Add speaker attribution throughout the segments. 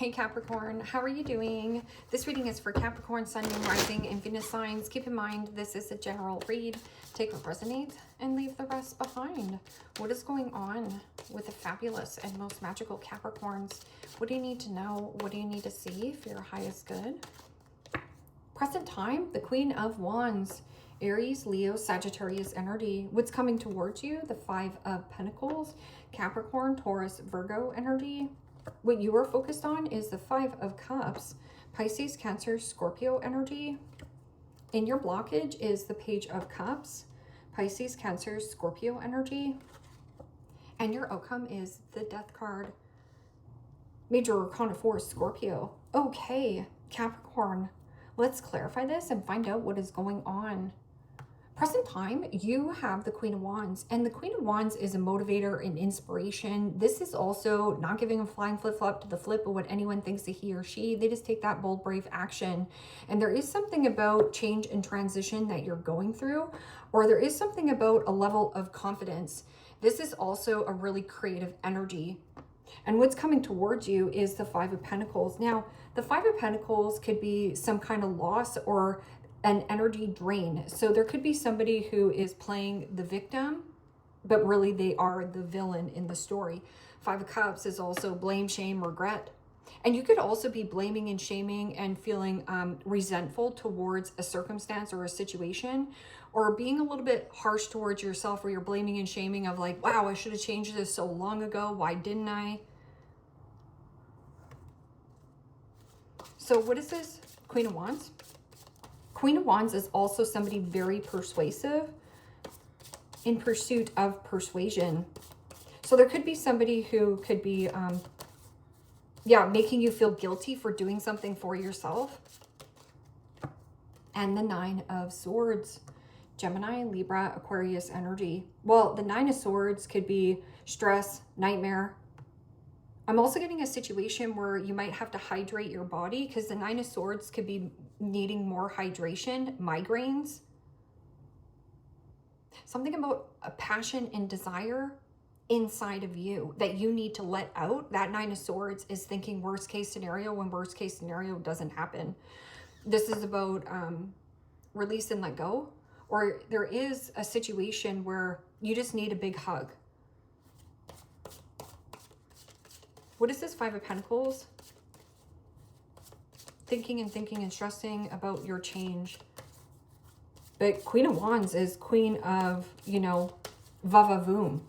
Speaker 1: Hey Capricorn, how are you doing? This reading is for Capricorn, Sun, Moon, Rising, and Venus signs. Keep in mind, this is a general read. Take what resonates and leave the rest behind. What is going on with the fabulous and most magical Capricorns? What do you need to know? What do you need to see for your highest good? Present time, the Queen of Wands. Aries, Leo, Sagittarius energy. What's coming towards you? The Five of Pentacles. Capricorn, Taurus, Virgo energy. What you are focused on is the Five of Cups, Pisces, Cancer, Scorpio energy. And your blockage is the Page of Cups, Pisces, Cancer, Scorpio energy. And your outcome is the Death card, Major Arcana 4, Scorpio. Okay, Capricorn, let's clarify this and find out what is going on. Present time, you have the Queen of Wands, and the Queen of Wands is a motivator and inspiration. This is also not giving a flying flip-flop to the flip of what anyone thinks of he or she. They just take that bold, brave action. And there is something about change and transition that you're going through, or there is something about a level of confidence. This is also a really creative energy. And what's coming towards you is the Five of Pentacles. Now, the Five of Pentacles could be some kind of loss or an energy drain. So there could be somebody who is playing the victim, but really they are the villain in the story. Five of Cups is also blame, shame, regret. And you could also be blaming and shaming and feeling resentful towards a circumstance or a situation, or being a little bit harsh towards yourself where you're blaming and shaming of like, wow, I should have changed this so long ago. Why didn't I? So what is this? Queen of Wands? Queen of Wands is also somebody very persuasive in pursuit of persuasion. So there could be somebody who could be, making you feel guilty for doing something for yourself. And the Nine of Swords, Gemini, Libra, Aquarius energy. Well, the Nine of Swords could be stress, nightmare. I'm also getting a situation where you might have to hydrate your body because the Nine of Swords could be needing more hydration, migraines. Something about a passion and desire inside of you that you need to let out. That Nine of Swords is thinking worst case scenario when worst case scenario doesn't happen. This is about release and let go. Or there is a situation where you just need a big hug. What is this Five of Pentacles? Thinking and stressing about your change. But Queen of Wands is queen of, va-va-voom.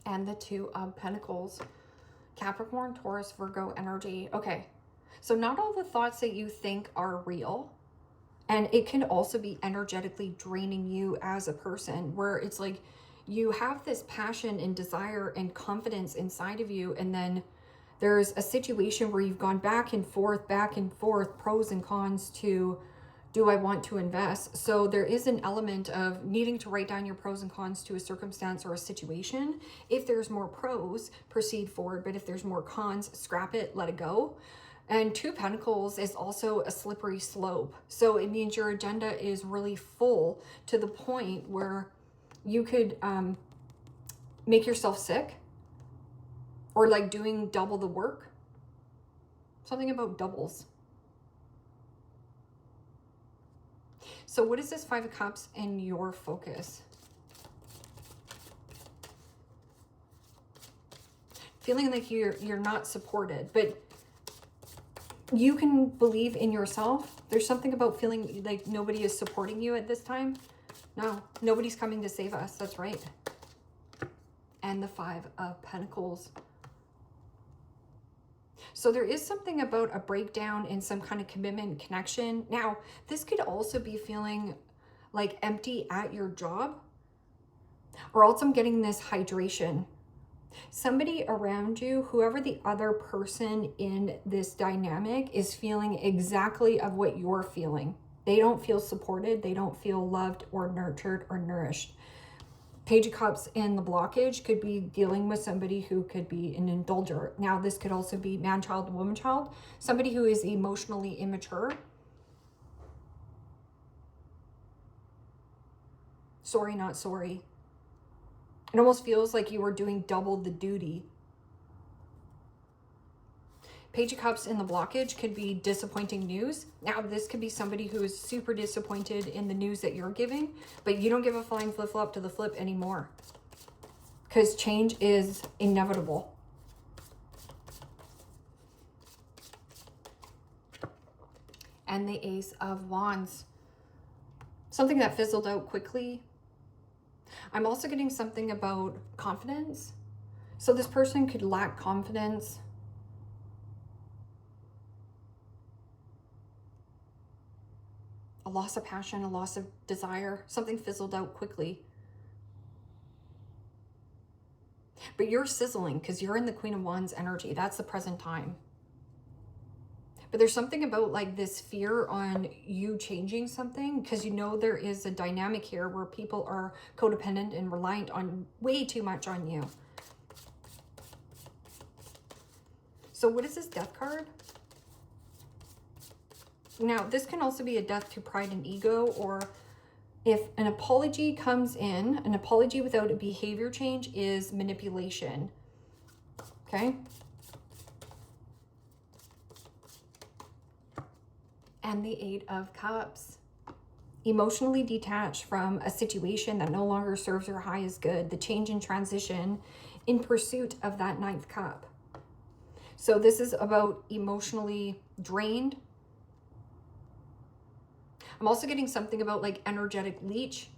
Speaker 1: And the Two of Pentacles. Capricorn, Taurus, Virgo energy. Okay, so not all the thoughts that you think are real. And it can also be energetically draining you as a person where it's like, you have this passion and desire and confidence inside of you. And then there's a situation where you've gone back and forth, pros and cons to, do I want to invest? So there is an element of needing to write down your pros and cons to a circumstance or a situation. If there's more pros, proceed forward. But if there's more cons, scrap it, let it go. And Two of Pentacles is also a slippery slope. So it means your agenda is really full to the point where you could make yourself sick or like doing double the work. Something about doubles. So what is this Five of Cups in your focus? Feeling like you're not supported, but you can believe in yourself. There's something about feeling like nobody is supporting you at this time. No, nobody's coming to save us. That's right. And the Five of Pentacles. So there is something about a breakdown in some kind of commitment, connection. Now, this could also be feeling like empty at your job. Or else I'm getting this hydration. Somebody around you, whoever the other person in this dynamic is feeling exactly of what you're feeling. They don't feel supported. They don't feel loved or nurtured or nourished. Page of Cups in the blockage could be dealing with somebody who could be an indulger. Now, this could also be man-child, woman-child. Somebody who is emotionally immature. Sorry, not sorry. It almost feels like you were doing double the duty. Page of Cups in the blockage could be disappointing news. Now, this could be somebody who is super disappointed in the news that you're giving, but you don't give a flying flip-flop to the flip anymore because change is inevitable. And the Ace of Wands. Something that fizzled out quickly. I'm also getting something about confidence. So this person could lack confidence. A loss of passion, a loss of desire. Something fizzled out quickly. But you're sizzling because you're in the Queen of Wands energy. That's the present time. But there's something about like this fear on you changing something because you know there is a dynamic here where people are codependent and reliant on way too much on you. So what is this Death card? Now, this can also be a death to pride and ego, or if an apology comes in, an apology without a behavior change is manipulation. Okay? And the Eight of Cups. Emotionally detached from a situation that no longer serves your highest good. The change and transition in pursuit of that Ninth Cup. So this is about emotionally drained. I'm also getting something about like energetic leech.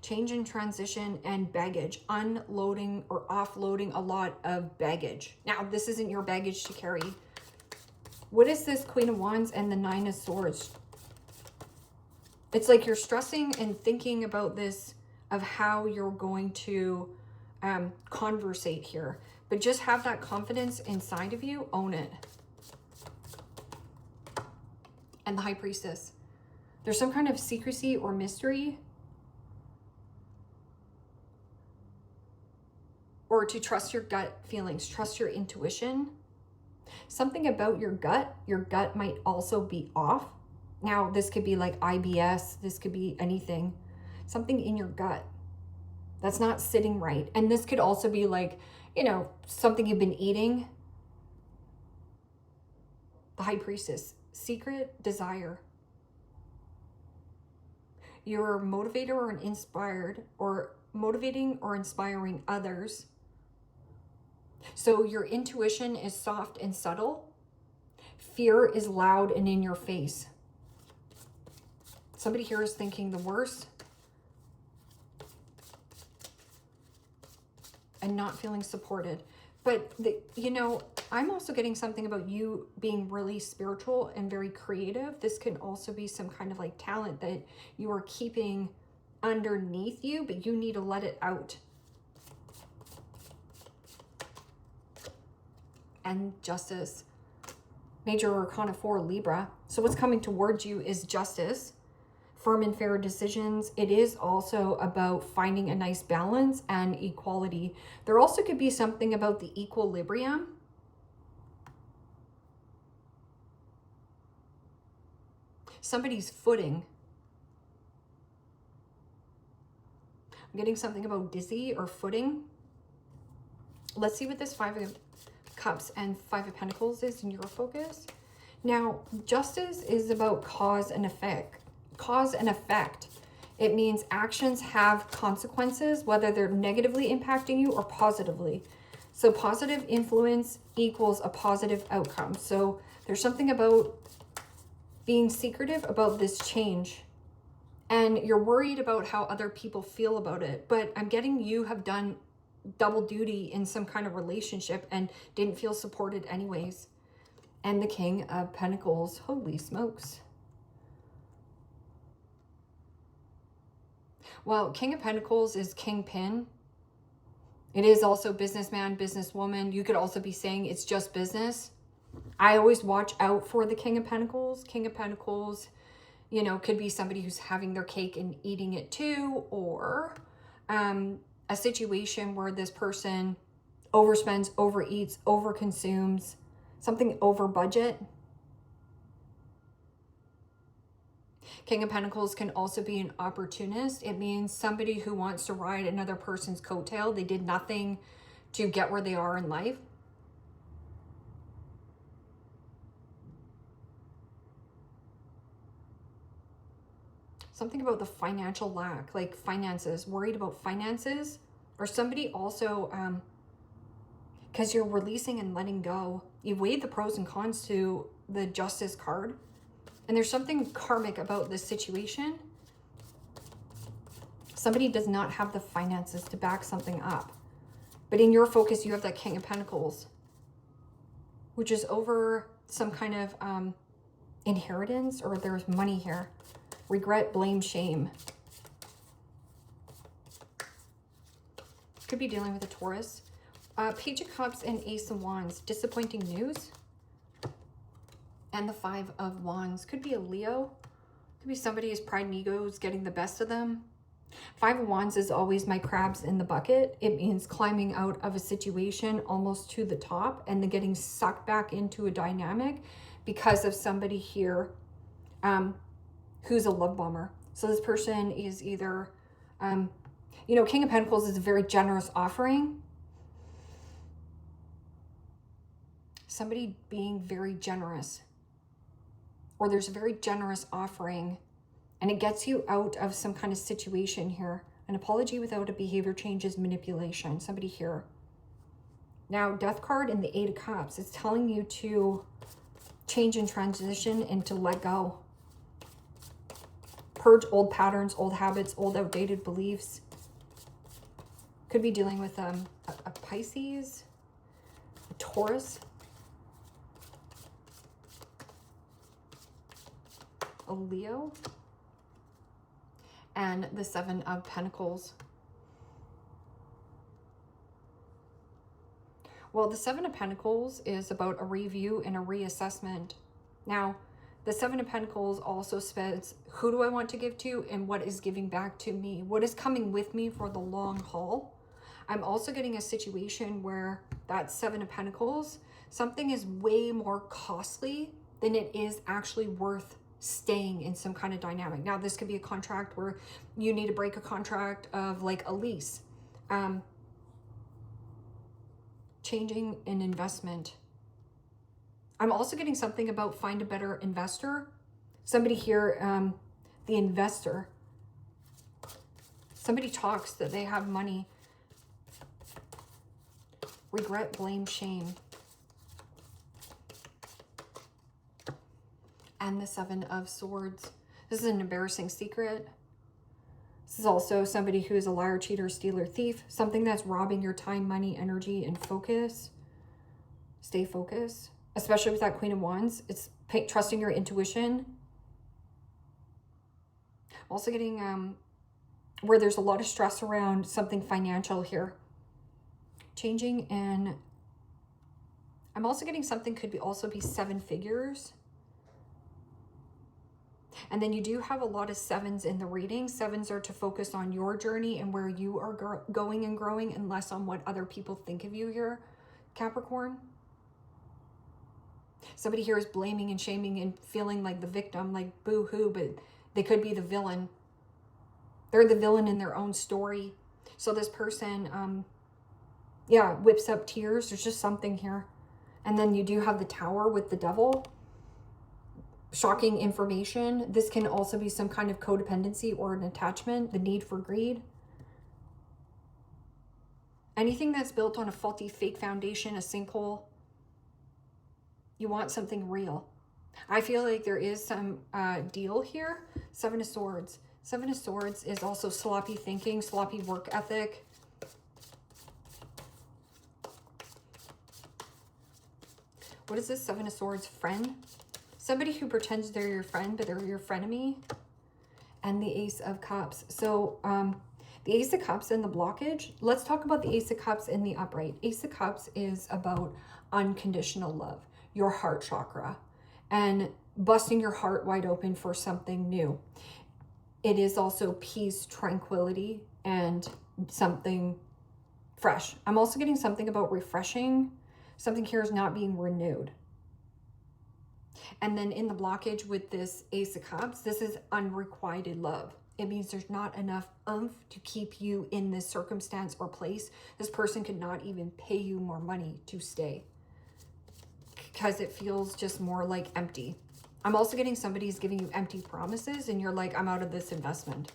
Speaker 1: Change and transition and baggage. Unloading or offloading a lot of baggage. Now, this isn't your baggage to carry. What is this Queen of Wands and the Nine of Swords? It's like you're stressing and thinking about this, of how you're going to conversate here. But just have that confidence inside of you. Own it. And the High Priestess. There's some kind of secrecy or mystery. Or to trust your gut feelings. Trust your intuition. Something about your gut. Your gut might also be off. Now, this could be like IBS. This could be anything. Something in your gut that's not sitting right. And this could also be like, you know, something you've been eating. The High Priestess. Secret desire. You're a motivator or an inspired, or motivating or inspiring others. So your intuition is soft and subtle. Fear is loud and in your face. Somebody here is thinking the worst and not feeling supported. But, you know, I'm also getting something about you being really spiritual and very creative. This can also be some kind of like talent that you are keeping underneath you, but you need to let it out. And Justice. Major Arcana 4, Libra. So what's coming towards you is justice. Firm and fair decisions. It is also about finding a nice balance and equality. There also could be something about the equilibrium. Somebody's footing. I'm getting something about dizzy or footing. Let's see what this Five of Cups and Five of Pentacles is in your focus. Now, justice is about cause and effect. Cause and effect. It means actions have consequences, whether they're negatively impacting you or positively. So positive influence equals a positive outcome. So there's something about being secretive about this change. And you're worried about how other people feel about it. But I'm getting you have done double duty in some kind of relationship and didn't feel supported anyways. And the King of Pentacles. Holy smokes. Well, King of Pentacles is kingpin. It is also businessman, businesswoman. You could also be saying it's just business. I always watch out for the King of Pentacles. King of Pentacles, you know, could be somebody who's having their cake and eating it too, or a situation where this person overspends, overeats, overconsumes, something over budget. King of Pentacles can also be an opportunist. It means somebody who wants to ride another person's coattail. They did nothing to get where they are in life. Something about the financial lack, like finances, worried about finances, or somebody also, because you're releasing and letting go. You weighed the pros and cons to the Justice card, and there's something karmic about this situation. Somebody does not have the finances to back something up, but in your focus, you have that King of Pentacles, which is over some kind of inheritance, or there's money here. Regret, blame, shame. Could be dealing with a Taurus. Page of Cups and Ace of Wands. Disappointing news. And the Five of Wands. Could be a Leo. Could be somebody whose pride and ego is getting the best of them. Five of Wands is always my crabs in the bucket. It means climbing out of a situation almost to the top and then getting sucked back into a dynamic because of somebody here who's a love bomber. So this person is either, you know, King of Pentacles is a very generous offering. Somebody being very generous. Or there's a very generous offering and it gets you out of some kind of situation here. An apology without a behavior change is manipulation. Somebody here. Now, Death card and the Eight of Cups. It's telling you to change and transition and to let go. Purge old patterns, old habits, old outdated beliefs. Could be dealing with a Pisces, a Taurus, a Leo, and the Seven of Pentacles. Well, the Seven of Pentacles is about a review and a reassessment. Now, the Seven of Pentacles also says, who do I want to give to and what is giving back to me? What is coming with me for the long haul? I'm also getting a situation where that Seven of Pentacles, something is way more costly than it is actually worth staying in some kind of dynamic. Now, this could be a contract where you need to break a contract of like a lease. Changing an investment. I'm also getting something about find a better investor. Somebody here, the investor. Somebody talks that they have money. Regret, blame, shame. And the Seven of Swords. This is an embarrassing secret. This is also somebody who is a liar, cheater, stealer, thief. Something that's robbing your time, money, energy, and focus. Stay focused. Especially with that Queen of Wands. It's trusting your intuition. Also getting where there's a lot of stress around something financial here. Changing, and I'm also getting something could be also be 7 figures. And then you do have a lot of 7s in the reading. 7s are to focus on your journey and where you are going and growing, and less on what other people think of you here, Capricorn. Somebody here is blaming and shaming and feeling like the victim, like boo-hoo, but they could be the villain. They're the villain in their own story. So this person, yeah, whips up tears. There's just something here. And then you do have the Tower with the Devil. Shocking information. This can also be some kind of codependency or an attachment, the need for greed. Anything that's built on a faulty, fake foundation, a sinkhole. You want something real. I feel like there is some deal here. Seven of Swords. Seven of Swords is also sloppy thinking, sloppy work ethic. What is this? Seven of Swords, friend. Somebody who pretends they're your friend, but they're your frenemy. And the Ace of Cups. So the Ace of Cups and the blockage. Let's talk about the Ace of Cups in the upright. Ace of Cups is about unconditional love, your heart chakra, and busting your heart wide open for something new. It is also peace, tranquility, and something fresh. I'm also getting something about refreshing. Something here is not being renewed. And then in the blockage with this Ace of Cups, this is unrequited love. It means there's not enough oomph to keep you in this circumstance or place. This person could not even pay you more money to stay because it feels just more like empty. I'm also getting somebody's giving you empty promises and you're like, I'm out of this investment.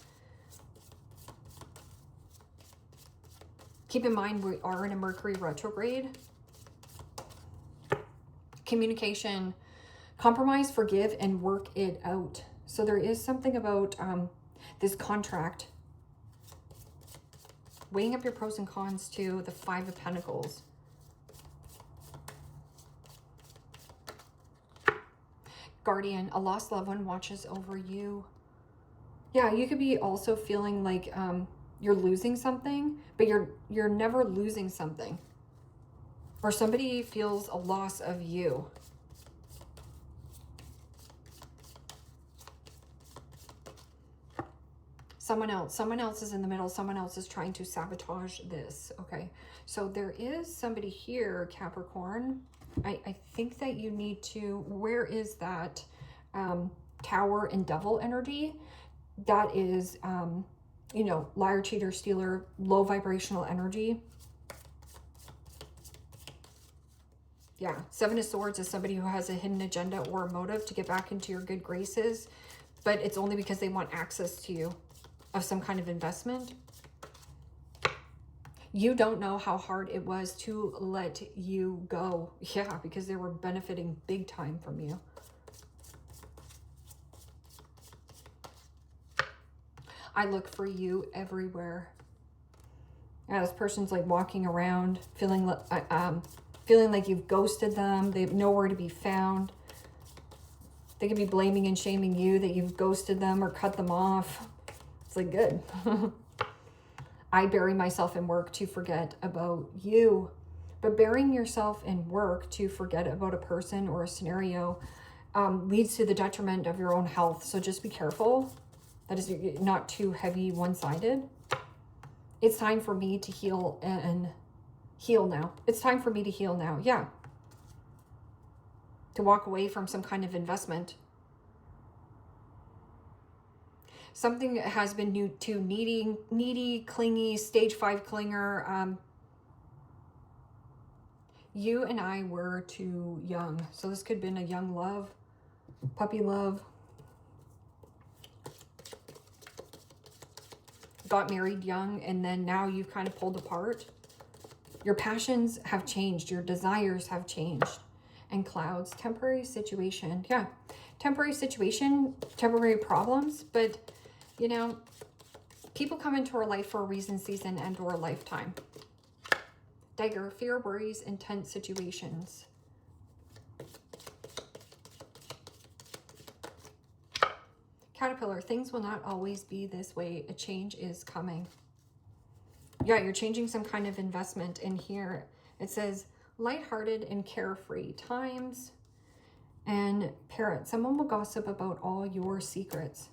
Speaker 1: Keep in mind, we are in a Mercury retrograde. Communication, compromise, forgive, and work it out. So there is something about this contract. Weighing up your pros and cons to the Five of Pentacles. Guardian, a lost loved one watches over you. Yeah, you could be also feeling like you're losing something, but you're never losing something. Or somebody feels a loss of you. Someone else is in the middle. Someone else is trying to sabotage this. Okay, so there is somebody here, Capricorn. I think that you need to, where is that Tower and Devil energy? That is, you know, liar, cheater, stealer, low vibrational energy. Yeah, Seven of Swords is somebody who has a hidden agenda or a motive to get back into your good graces, but it's only because they want access to you of some kind of investment. You don't know how hard it was to let you go. Yeah, because they were benefiting big time from you. I look for you everywhere. Yeah, this person's like walking around feeling like you've ghosted them. They have nowhere to be found. They could be blaming and shaming you that you've ghosted them or cut them off. It's like, good. I bury myself in work to forget about you. But burying yourself in work to forget about a person or a scenario leads to the detriment of your own health. So just be careful. That is not too heavy one-sided. It's time for me to heal and heal now. It's time for me to heal now. Yeah. To walk away from some kind of investment. Something has been new to needy, clingy, stage 5 clinger. You and I were too young. So this could have been a young love, puppy love. Got married young and then now you've kind of pulled apart. Your passions have changed. Your desires have changed. And clouds, temporary situation. Yeah, temporary situation, temporary problems. But, you know, people come into our life for a reason, season, and or a lifetime. Dagger, fear, worries, intense situations. Caterpillar, things will not always be this way. A change is coming. Yeah, you're changing some kind of investment in here. It says lighthearted and carefree times. And parrot, someone will gossip about all your secrets.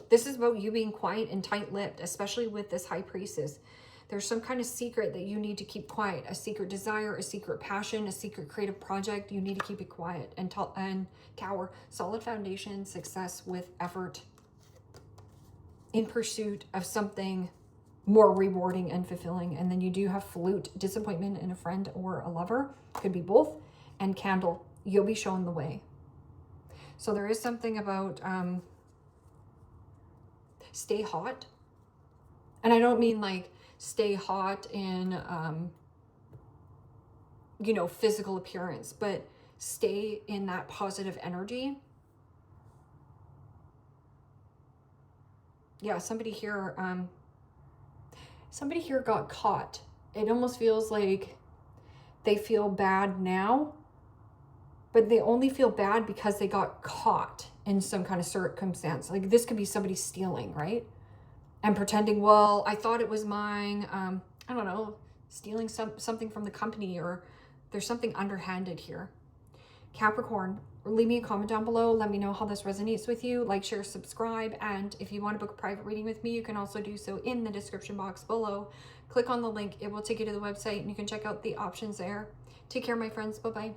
Speaker 1: This is about you being quiet and tight-lipped, especially with this High Priestess. There's some kind of secret that you need to keep quiet. A secret desire, a secret passion, a secret creative project. You need to keep it quiet. And Tower, solid foundation, success with effort in pursuit of something more rewarding and fulfilling. And then you do have Flute, disappointment in a friend or a lover. Could be both. And Candle, you'll be shown the way. So there is something about stay hot. And I don't mean like stay hot in, you know, physical appearance, but stay in that positive energy. Yeah, somebody here got caught. It almost feels like they feel bad now, but they only feel bad because they got caught in some kind of circumstance. Like this could be somebody stealing, right? And pretending, well, I thought it was mine. I don't know, stealing something from the company, or there's something underhanded here. Capricorn, leave me a comment down below. Let me know how this resonates with you. Like, share, subscribe. And if you want to book a private reading with me, you can also do so in the description box below. Click on the link. It will take you to the website and you can check out the options there. Take care, my friends. Bye-bye.